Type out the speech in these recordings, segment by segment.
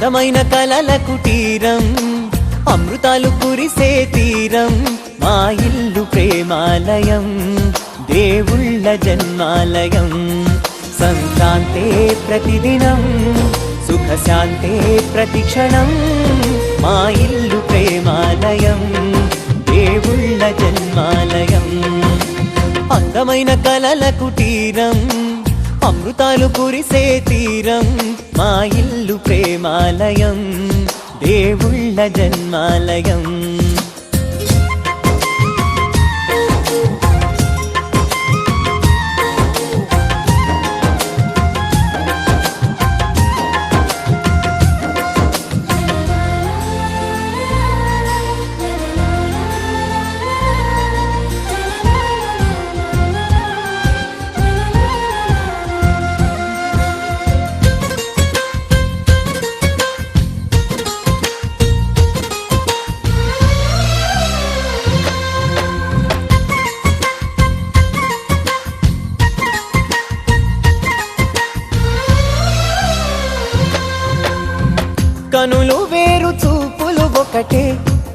అందమైన కలల కుటీరం, అమృతాలు కురిసే తీరం, మా ఇల్లు ప్రేమాలయం, దేవుళ్ళ జన్మాలయం. సంక్రాంతే ప్రతిదినం, సుఖశాంతే ప్రతిక్షణం, మా ఇల్లు ప్రేమాలయం, దేవుళ్ళ జన్మాలయం. అందమైన కలల కుటీరం, అమృతాలు కురిసే తీరం, మా ఇల్లు ప్రేమాలయం, దేవుళ్ళ జన్మాలయం. కనులు వేరు చూపులు ఒకటే,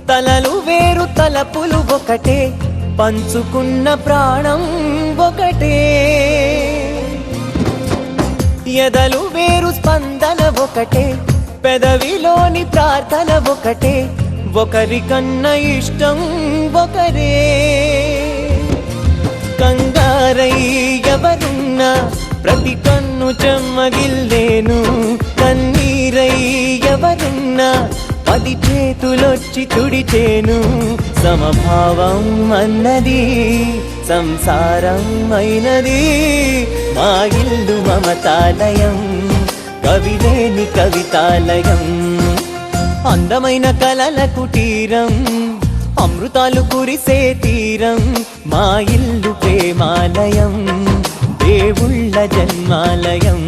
తలలు వేరు తలపులు ఒకటే, పంచుకున్న ప్రాణం ఒకటే. ఎదలు వేరు స్పందన ఒకటే, పెదవిలోని ప్రార్థన ఒకటే, ఒకరికన్నా ఇష్టం ఒకరే. కంగారై ఎవరున్నా ప్రతి కన్ను చెమ్మగిల్లేను, కన్నీరై ఎవరున్నా 10 చేతులొచ్చి తుడిచేను. సమభావం అన్నది సంసారం అయినది, మా ఇల్లు మమతాలయం, కవిలేని కవితాలయం. అందమైన కలల కుటీరం, అమృతాలు కురిసే తీరం, మా ఇల్లు ప్రేమాలయం, దేవుళ్ళ జన్మాలయం.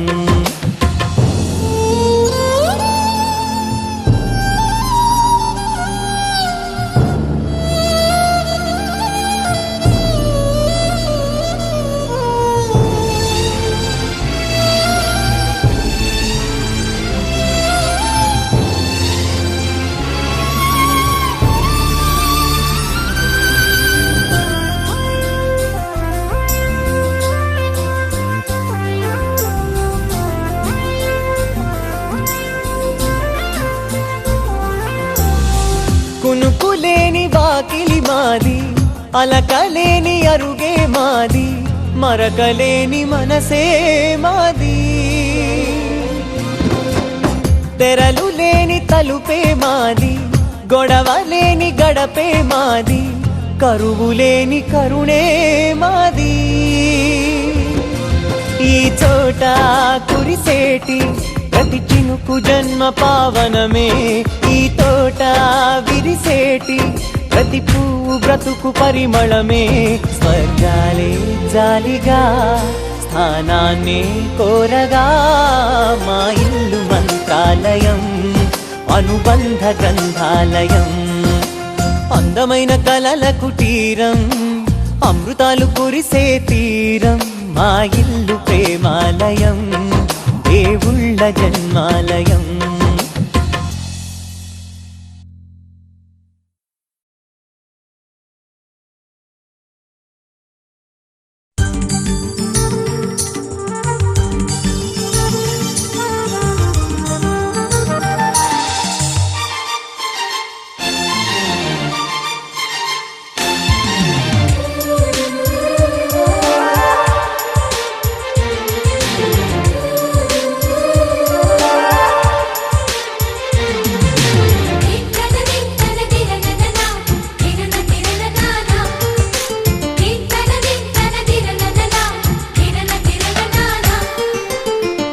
కునుకులేని వాకిలి మాది, అలకలేని అరుగే మాది, మరకలేని మనసే మాది. తెరలు లేని తలుపే మాది, గొడవలేని గడపే మాది, కరువులేని కరుణే మాది. ఈ చోట కురిసేటి ప్రతి చినుకు జన్మ పావనమే, ఈ తోట విరిసేటి ప్రతి పువ్వు బ్రతుకు పరిమళమే. స్వర్గాలే జాలిగా స్థానాన్ని కోరగా, మా ఇల్లు మంత్రాలయం, అనుబంధ గ్రంథాలయం. అందమైన కలల కుటీరం, అమృతాలు కురిసే తీరం, మా ఇల్లు ప్రేమాలయం, దేవుళ్ళ జన్మాలయం.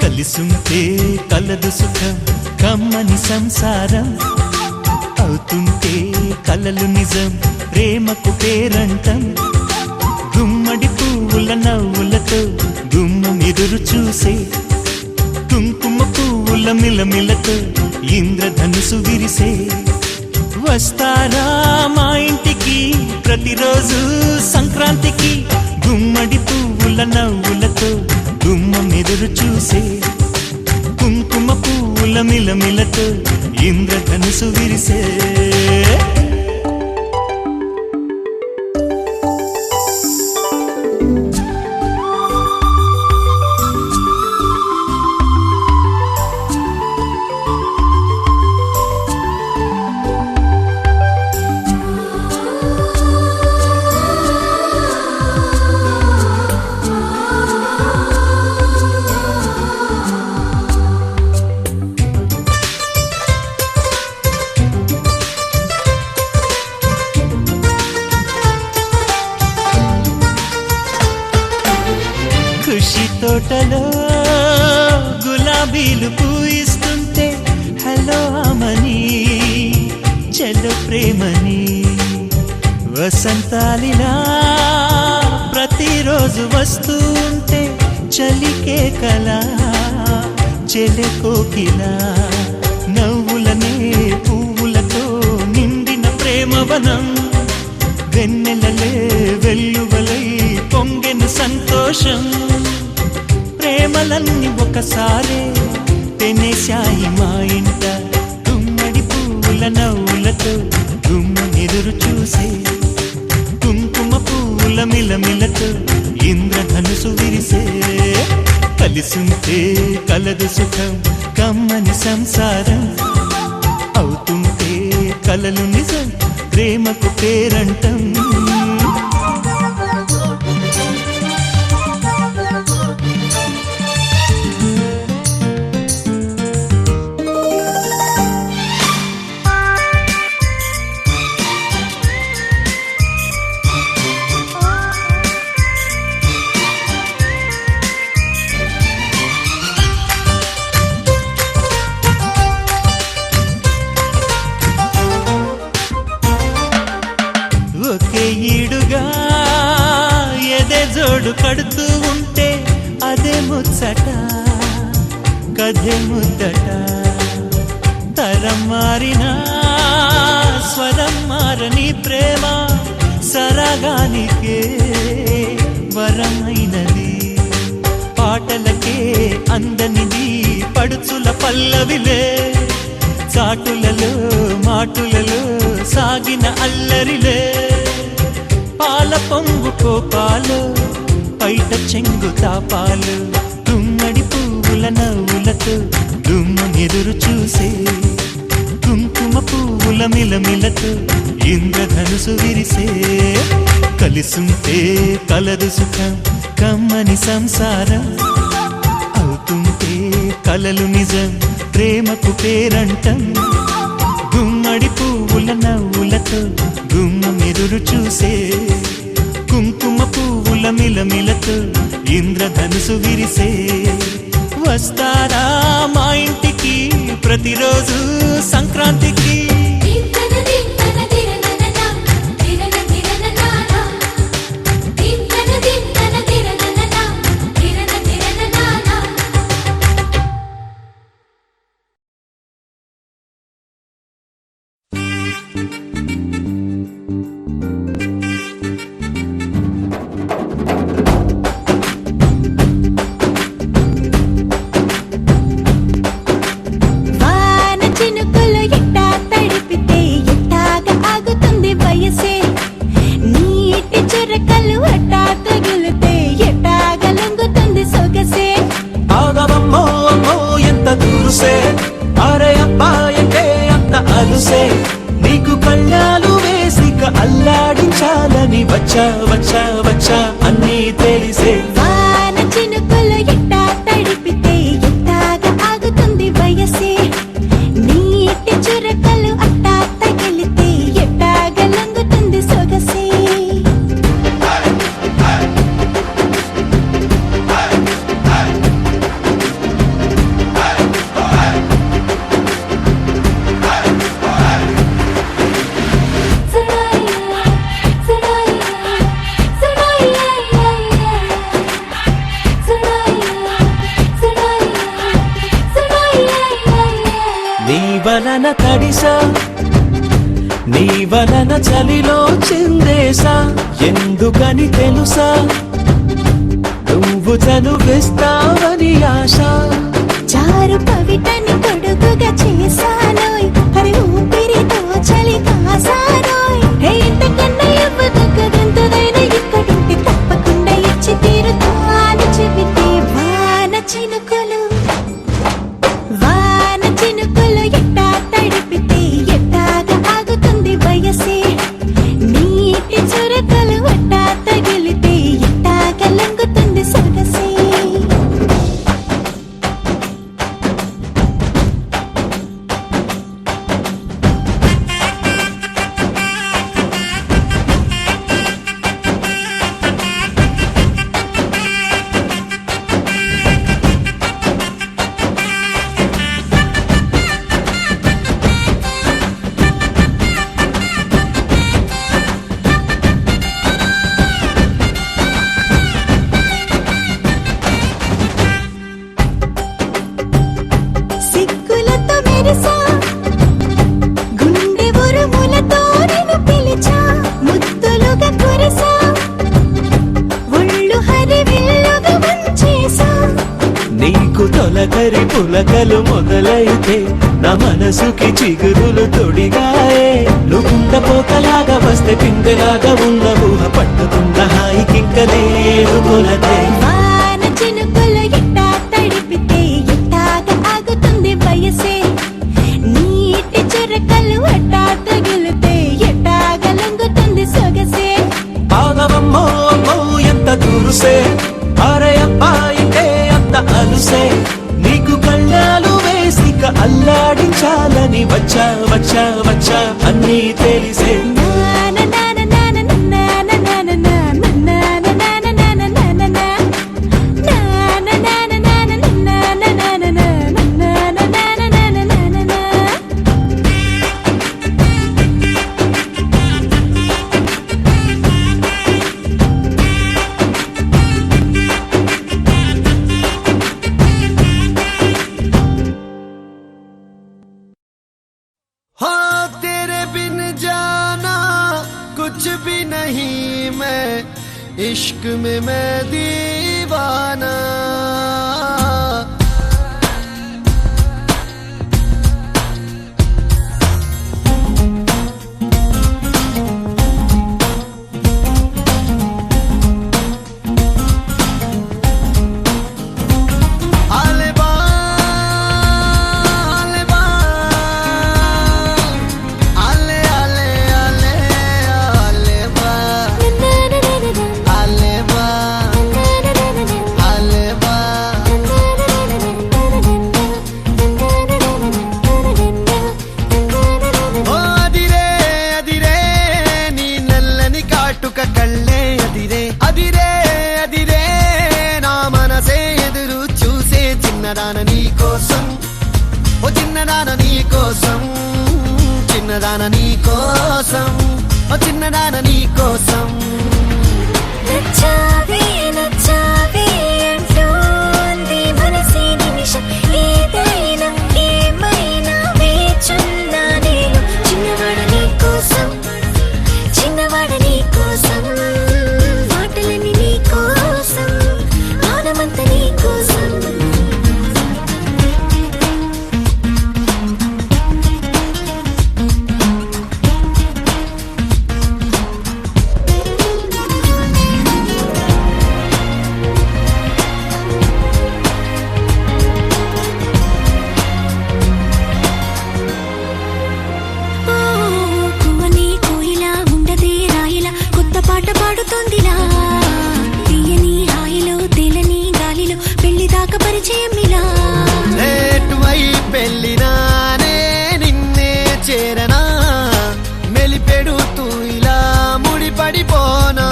కలిసుంటే కలదు సుఖం, కమ్మని సంసారం అవుతుంటే కలలు నిజం, ప్రేమకు పేరంటం. గుమ్మడి పువ్వుల నవ్వులతో గుమ్మం ఎదురు చూసే, కుంకుమ పువ్వుల మిలమిలతో ఇంద్రధనుసు విరిసే. వస్తారా మా ఇంటికి ప్రతిరోజు సంక్రాంతికి, గుమ్మడి పువ్వుల నవ్వులతో గుమ్మం ఎదురు చూసే. కుంకుమ పూల మిలమిలతో ఇంద్రధనుసు విరిసే ఖుషి తోటలో గులాబీలు పూయిస్తుంటే హలో అమని చెల్లో ప్రేమని వసంతాలిలా ప్రతిరోజు వస్తూ ఉంటే చలికే కలా చెలె కోకిలా నవ్వులనే పువ్వులతో నిండిన ప్రేమవనం వెన్నెలలే వెల్లువలై పొంగెను సంతోషం ప్రేమలన్నీ ఒకసారే పెనేశాయి మా ఇంట గుమ్మడి పువ్వుల నవ్వులతో గుమ్మనెదురు చూసే కుంకుమ పువ్వుల మిలమిలతో ఇంద్రధనుసు విరిసే కలిసుంటే కలదు సుఖం కమ్మని సంసారం అవుతుంటే కలలు నిజం ప్రేమకు పేరంటం ఒకే ఈడుగా ఎదే జోడు కడుతూ ఉంటే అదే ముచ్చట కథే ముద్దట తరం మారినా స్వరం మారని ప్రేమ సరగానికే వరమైనది పాటలకే అందనిది పడుచుల పల్లవిలే చాటులలో మాటులలో సాగిన అల్లరిలే పాల పొంగు కోపాలు పైట చెంగు తాపాలు గుమ్మడి పువ్వుల నవ్వులతో గుమ్మనెదురు చూసే కుంకుమ పువ్వుల మిలమిలతో ఇంద్రధనుసు విరిసే కలిసుంటే కలదు సుఖం కమ్మని సంసారం అవుతుంటే కలలు నిజం ప్రేమకు పేరంటం గుమ్మడి పువ్వుల నవ్వులతో గుమ్మమెదురు చూసే కుంకుమ పువ్వుల మిలమిలతో ఇంద్రధనుసు విరిసే వస్తారా మా ఇంటికి ప్రతిరోజు సంక్రాంతికి నీకు కళ్ళాలు వేసిక అల్లాడించాలని వచ్చా వచ్చా వచ్చా అన్నీ తెలిసే వాన చినుకులు ఎట్టా తడిపితే ఎట్టాగా ఆగుతుంది వయసే నీటి చురకలు అట్టా తగిలితే ఎట్టాగా లంగుతుంది సొగసే వలన తడిసా నీ వలన చలిలో చిందేసా ఎందుకని తెలుసా నువ్వు చనువిస్తావని ఆశ బంగారు పవిటని కొడుకుగా చేశానోయ్ హరి ఊపిరితో చలి కాసానోయ్ హే ఇంతకన్నా ఇవ్వదగ్గదెంతదైన ఇక్కడుంటే తప్పకుండా ఇచ్చి తీరుతాను చెబితే వాన చినుకులు ఎట్టా తడిపితే ఎట్టాగా ఆగుతుంది వయసే నీటి చురకలు అట్టా తగిలితే ఎట్టాగా లంగుతుంది సొగసే సిగ్గులతో మెరిసా గుండె ఉరుములతో నిన్ను పిలిచా ముద్దులుగా కురిసా ఒళ్ళు హరివిల్లుగా వంచేసా నీకు తొలకరి పులకలు మొదలైతే నా మనసుకి చిగురులు తొడిగాయే నువ్వుండ పోతలాగా వస్తే పిందెలాగా ఉన్న ఊహ పట్టుకున్న హాయికింక లేదు కొలతే వాన చినుకులు ఎట్టా తడిపితే ఎట్టాగా ఆగుతుంది వయసే నీటి చురకలు అట్టా తగిలితే ఎట్టాగా లొంగుతుంది సొగసే ఆగవమ్మో అమ్మో ఎంత దూరుసే అరే అబ్బాయికే అంత అలుసే నీకు కళ్ళాలు వేసిక అల్లాడించాలని వచ్చా వచ్చా వచ్చా అన్నీ తెలిసే हाँ तेरे बिन जाना कुछ भी नहीं मैं इश्क में मैं दीवाना కళ్ళే అదిరే అదిరే అదిరే నా మనసే ఎదురు చూసే చిన్నదాన నీ కోసం ఓ చిన్నదాన నీ కోసం చిన్నదాన నీ కోసం ఓ చిన్నదాన నీ కోసం నచ్చావే నచ్చావే అంటోంది మనసే నిమిషం ఏదైనా ఏమైనా వేచున్నా నేను చిన్నవాడ నీ కోసం చిన్నవాడ నీ కోసం మాటలన్నీ నీ కోసం ఆనమంతా నీ కోసం పాట పాడుతోందిలా తీయని హాయిలో తేలని గాలిలో పెళ్లి దాకా పరిచయం ఇలా లేటువై పెళ్ళినానే నిన్నే చేరనా మెలిపెడుతూ ఇలా ముడిపడిపోనా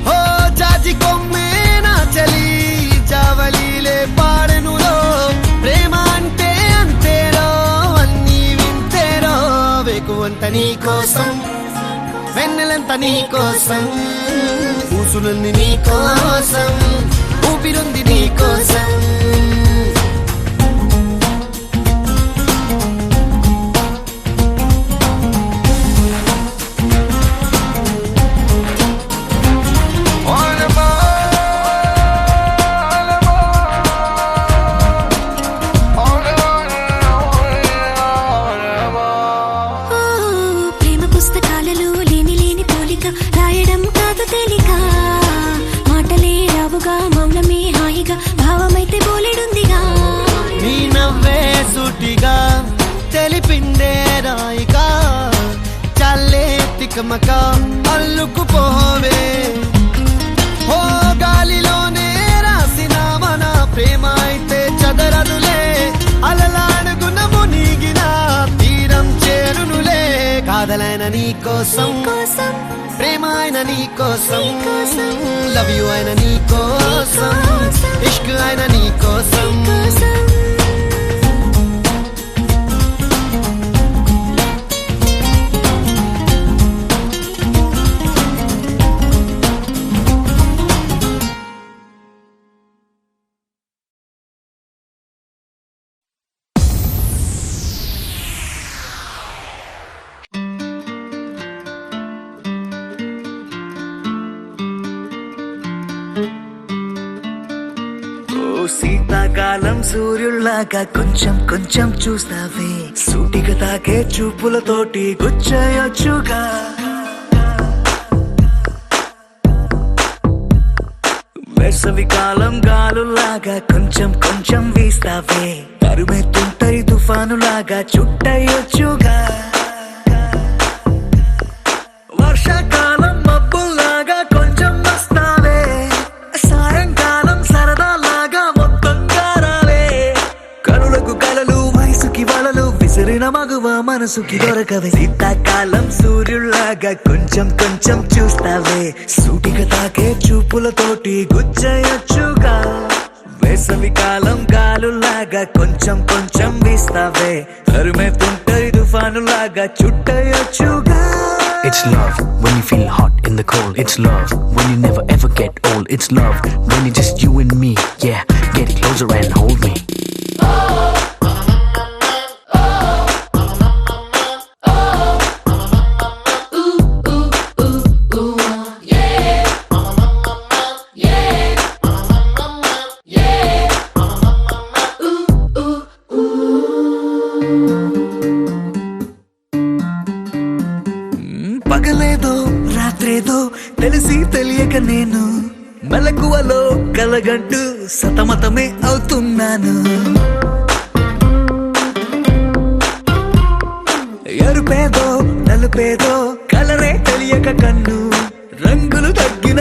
ఓ జాజి కొమ్మే నా చలి జావలీలే పాడెనులో ప్రేమ అంటే అంతేరో అన్నీ వింతేరో వేకువంత నీ కోసం వెన్నెలంత నీ కోసం ఊసులన్నీ నీ కోసం ఊపిరుంది నీ కోసం చకమక అల్లుకుపోవే ఓ గాలిలోనే రాసిన మన ప్రేమ అయితే చదరదులే అలలాడుగున మునిగిన తీరం చేరునులే కాదలైన నీ కోసం కోసం ప్రేమ అయిన నీ కోసం నీ కోసం, లవ్ యు అయిన నీ కోసం కోసం, ఇష్క్ అయిన నీ కోసం కోసం ఓ శీతాకాలం సూర్యుల్లాగా కొంచెం కొంచెం చూస్తావే సూటిగా తాకే చూపులతోటి గుచ్చేయొచ్చుగా వేసవి కాలం గాలులాగా కొంచెం కొంచెం వీస్తావే తరుమెత్తుంటరి తుఫానులాగా చుట్టయొచ్చుగా వర్షాకాలం మబ్బుల్లాగా కొంచెం వస్తావే సాయంకాలం సరదాలాగా మొత్తంగా రావే కనులకు కలలు వయసుకి వలలు విసిరిన మగువ మనసుకి దొరకవే శీతాకాలం సూర్యుల్లాగా కొంచెం కొంచెం చూస్తావే సూటిగా తాకే చూపులతోటి గుచ్చయొచ్చుగా వేసవి కాలం గాలులాగా కొంచెం కొంచెం వీస్తావే తరుమెత్తుంటరి తుఫానులాగా చుట్టయొచ్చుగా. It's love when you feel hot in the cold. It's love when you never ever get old. It's love when it's just you and me. Yeah, get closer and hold me. పగలేదో రాత్రేదో తెలిసి తెలియక నేను మెలకువలో కలగంటూ సతమతమే అవుతున్నాను ఎరుపేదో నలుపేదో కలరే తెలియక కన్ను రంగులు తగ్గిన